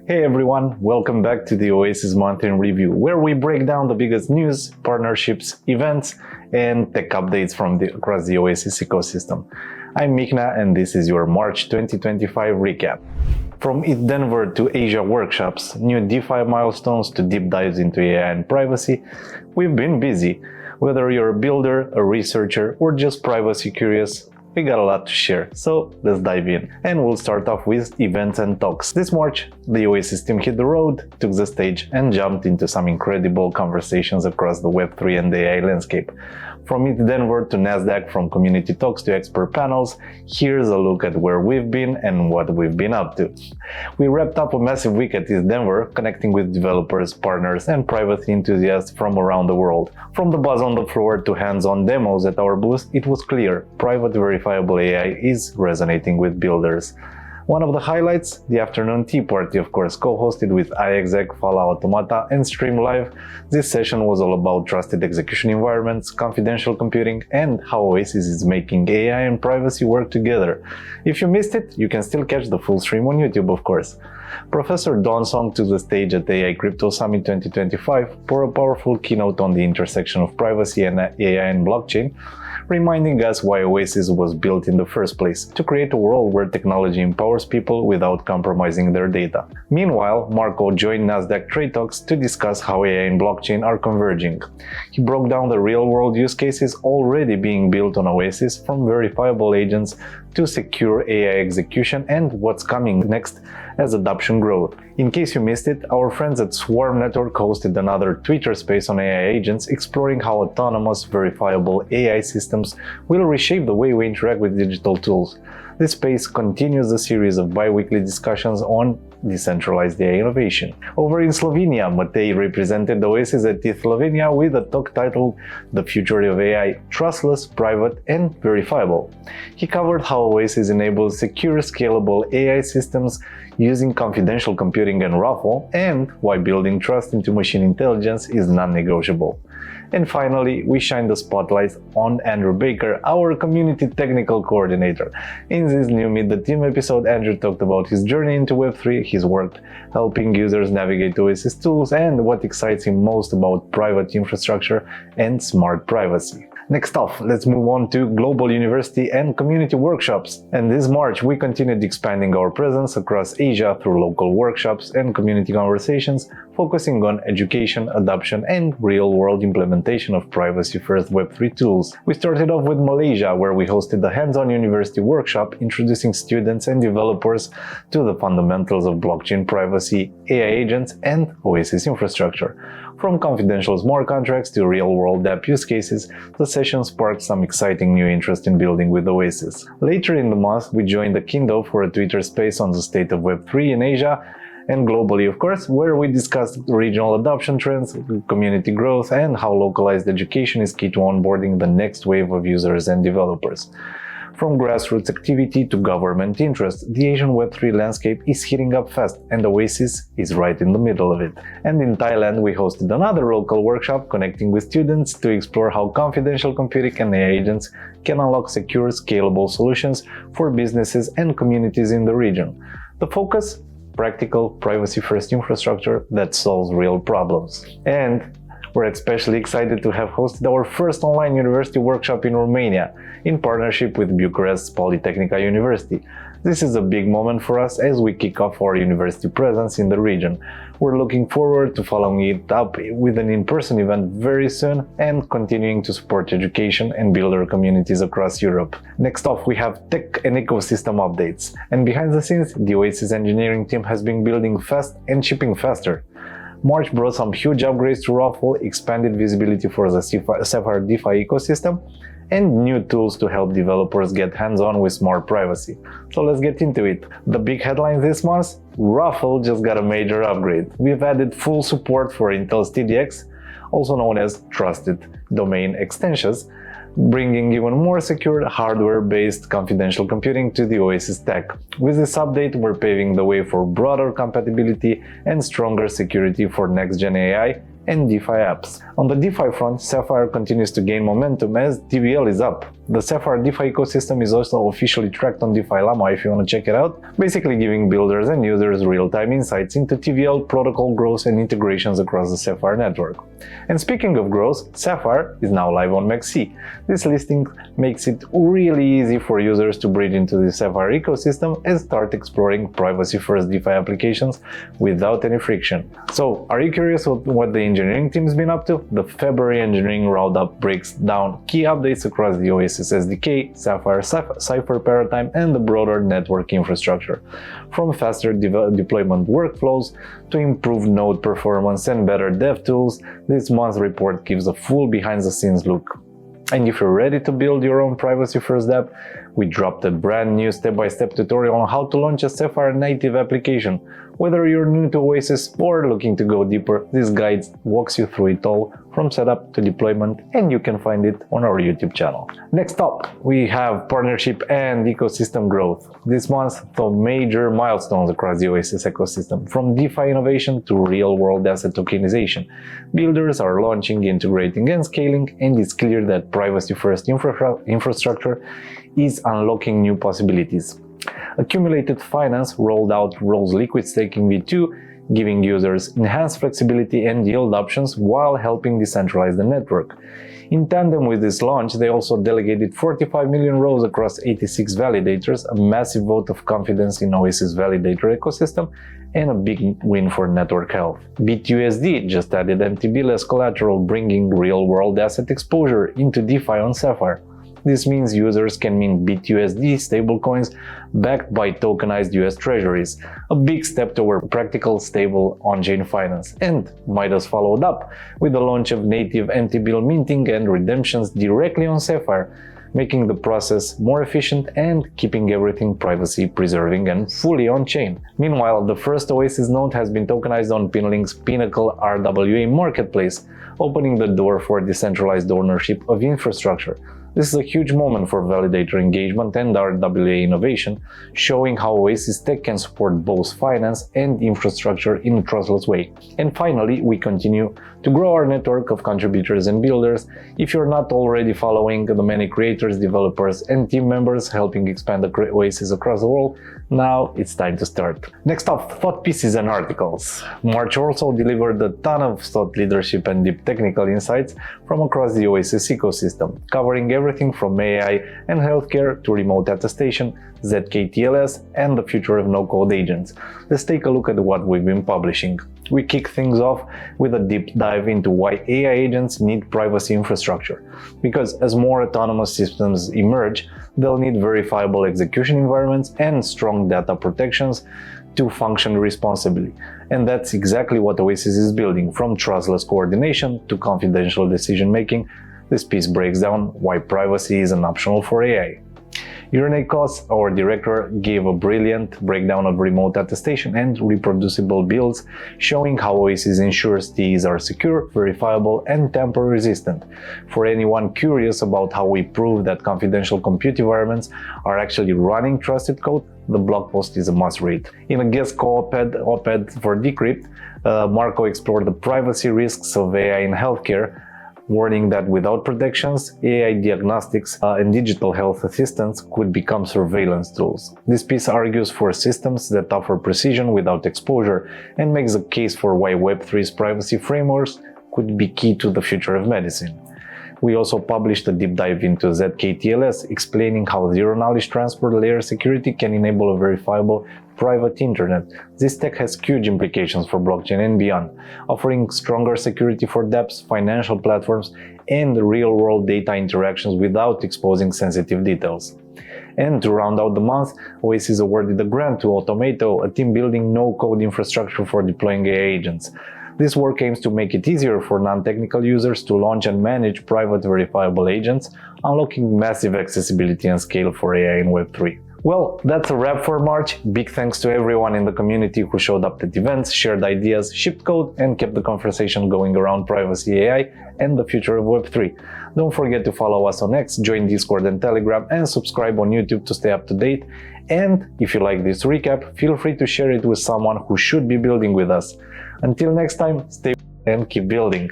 Hey everyone, welcome back to the Oasis Monthly Review, where we break down the biggest news, partnerships, events, and tech updates from across the Oasis ecosystem. I'm Mikna, and this is your March 2025 recap. From Denver to Asia workshops, new DeFi milestones to deep dives into AI and privacy, we've been busy. Whether you're a builder, a researcher, or just privacy curious, we got a lot to share, so let's dive in. And we'll start off with events and talks. This March, the Oasis team hit the road, took the stage, and jumped into some incredible conversations across the Web3 and AI landscape. From Denver to Nasdaq, from community talks to expert panels, here's a look at where we've been and what we've been up to. We wrapped up a massive week at Denver, connecting with developers, partners, and privacy enthusiasts from around the world. From the buzz on the floor to hands-on demos at our booth, it was clear private verifiable AI is resonating with builders. One of the highlights, the afternoon tea party, of course, co-hosted with iExec, Fala Automata, and Stream Live. This session was all about trusted execution environments, confidential computing, and how Oasis is making AI and privacy work together. If you missed it, you can still catch the full stream on YouTube, of course. Professor Don Song took the stage at AI Crypto Summit 2025 for a powerful keynote on the intersection of privacy and AI and blockchain, reminding us why Oasis was built in the first place, to create a world where technology empowers people without compromising their data. Meanwhile, Marco joined Nasdaq Trade Talks to discuss how AI and blockchain are converging. He broke down the real-world use cases already being built on Oasis, from verifiable agents to secure AI execution, and what's coming next as adoption grows. In case you missed it, our friends at Swarm Network hosted another Twitter space on AI agents, exploring how autonomous, verifiable AI systems will reshape the way we interact with digital tools. This space continues the series of bi-weekly discussions on decentralized AI innovation. Over in Slovenia, Matej represented Oasis at Slovenia with a talk titled "The Future of AI: Trustless, Private, and Verifiable." He covered how Oasis enables secure, scalable AI systems using confidential computing and RAFL, and why building trust into machine intelligence is non-negotiable. And finally, we shine the spotlight on Andrew Baker, our community technical coordinator. In this new Meet the Team episode, Andrew talked about his journey into Web3, his work helping users navigate Oasis tools, and what excites him most about private infrastructure and smart privacy. Next off, let's move on to global university and community workshops. And this March, we continued expanding our presence across Asia through local workshops and community conversations, focusing on education, adoption, and real-world implementation of privacy-first Web3 tools. We started off with Malaysia, where we hosted a hands-on university workshop introducing students and developers to the fundamentals of blockchain privacy, AI agents, and Oasis infrastructure. From confidential smart contracts to real-world app use cases, the session sparked some exciting new interest in building with Oasis. Later in the month, we joined the Kindle for a Twitter space on the state of Web3 in Asia and globally, of course, where we discussed regional adoption trends, community growth, and how localized education is key to onboarding the next wave of users and developers. From grassroots activity to government interest, the Asian Web3 landscape is heating up fast, and Oasis is right in the middle of it. And in Thailand, we hosted another local workshop connecting with students to explore how confidential computing and AI agents can unlock secure, scalable solutions for businesses and communities in the region. The focus? Practical, privacy-first infrastructure that solves real problems. And we're especially excited to have hosted our first online university workshop in Romania, in partnership with Bucharest's Polytechnica University. This is a big moment for us as we kick off our university presence in the region. We're looking forward to following it up with an in-person event very soon and continuing to support education and builder communities across Europe. Next off, we have tech and ecosystem updates. And behind the scenes, the Oasis engineering team has been building fast and shipping faster. March brought some huge upgrades to RAFL, expanded visibility for the Sapphire DeFi ecosystem, and new tools to help developers get hands-on with smart privacy. So let's get into it. The big headlines this month: RAFL just got a major upgrade. We've added full support for Intel's TDX, also known as Trusted Domain Extensions, bringing even more secure hardware-based confidential computing to the Oasis stack. With this update, we're paving the way for broader compatibility and stronger security for next-gen AI and DeFi apps. On the DeFi front, Sapphire continues to gain momentum as TVL is up. The Sapphire DeFi ecosystem is also officially tracked on DeFi Llama if you want to check it out, basically giving builders and users real-time insights into TVL, protocol growth and integrations across the Sapphire network. And speaking of growth, Sapphire is now live on MEXC. This listing makes it really easy for users to bridge into the Sapphire ecosystem and start exploring privacy-first DeFi applications without any friction. So, are you curious what the engineering team's been up to? The February engineering rollup breaks down key updates across the Oasis SDK, Sapphire Cypher paradigm, and the broader network infrastructure. From faster deployment workflows to improved node performance and better dev tools, this month's report gives a full behind-the-scenes look. And if you're ready to build your own privacy-first app, we dropped a brand new step-by-step tutorial on how to launch a Sapphire native application. Whether you're new to Oasis or looking to go deeper, this guide walks you through it all, from setup to deployment, and you can find it on our YouTube channel. Next up, we have partnership and ecosystem growth. This month saw major milestones across the Oasis ecosystem, from DeFi innovation to real-world asset tokenization. Builders are launching, integrating, and scaling, and it's clear that privacy-first infrastructure is unlocking new possibilities. Accumulated Finance rolled out Rolls Liquid Staking v2, giving users enhanced flexibility and yield options while helping decentralize the network. In tandem with this launch, they also delegated 45 million rows across 86 validators, a massive vote of confidence in Oasis validator ecosystem and a big win for network health. BitUSD just added MTB-less collateral, bringing real-world asset exposure into DeFi on Sapphire. This means users can mint BitUSD stablecoins backed by tokenized US treasuries, a big step toward practical, stable on-chain finance. And Midas followed up with the launch of native MT-bill minting and redemptions directly on Sapphire, making the process more efficient and keeping everything privacy-preserving and fully on-chain. Meanwhile, the first Oasis node has been tokenized on Pinlink's Pinnacle RWA marketplace, opening the door for decentralized ownership of infrastructure. This is a huge moment for validator engagement and RWA innovation, showing how Oasis Tech can support both finance and infrastructure in a trustless way. And finally, we continue to grow our network of contributors and builders. If you're not already following the many creators, developers, and team members helping expand the Oasis across the world, now it's time to start. Next up, thought pieces and articles. March also delivered a ton of thought leadership and deep technical insights from across the Oasis ecosystem, covering everything from AI and healthcare to remote attestation, ZK-TLS, and the future of no-code agents. Let's take a look at what we've been publishing. We kick things off with a deep dive into why AI agents need privacy infrastructure. Because as more autonomous systems emerge, they'll need verifiable execution environments and strong data protections to function responsibly. And that's exactly what Oasis is building, from trustless coordination to confidential decision-making. This piece breaks down why privacy isn't optional for AI. Irene Kos, our director, gave a brilliant breakdown of remote attestation and reproducible builds, showing how Oasis ensures TEs are secure, verifiable, and tamper-resistant. For anyone curious about how we prove that confidential compute environments are actually running trusted code, the blog post is a must-read. In a guest op-ed for Decrypt, Marco explored the privacy risks of AI in healthcare, warning that without protections, AI diagnostics and digital health assistants could become surveillance tools. This piece argues for systems that offer precision without exposure and makes a case for why Web3's privacy frameworks could be key to the future of medicine. We also published a deep dive into ZK-TLS, explaining how zero-knowledge transport layer security can enable a verifiable private internet. This tech has huge implications for blockchain and beyond, offering stronger security for dApps, financial platforms, and real-world data interactions without exposing sensitive details. And to round out the month, Oasis awarded a grant to Automato, a team building no-code infrastructure for deploying AI agents. This work aims to make it easier for non-technical users to launch and manage private verifiable agents, unlocking massive accessibility and scale for AI in Web3. Well, that's a wrap for March. Big thanks to everyone in the community who showed up at events, shared ideas, shipped code, and kept the conversation going around privacy, AI, and the future of Web3. Don't forget to follow us on X, join Discord and Telegram, and subscribe on YouTube to stay up to date. And if you like this recap, feel free to share it with someone who should be building with us. Until next time, stay and keep building.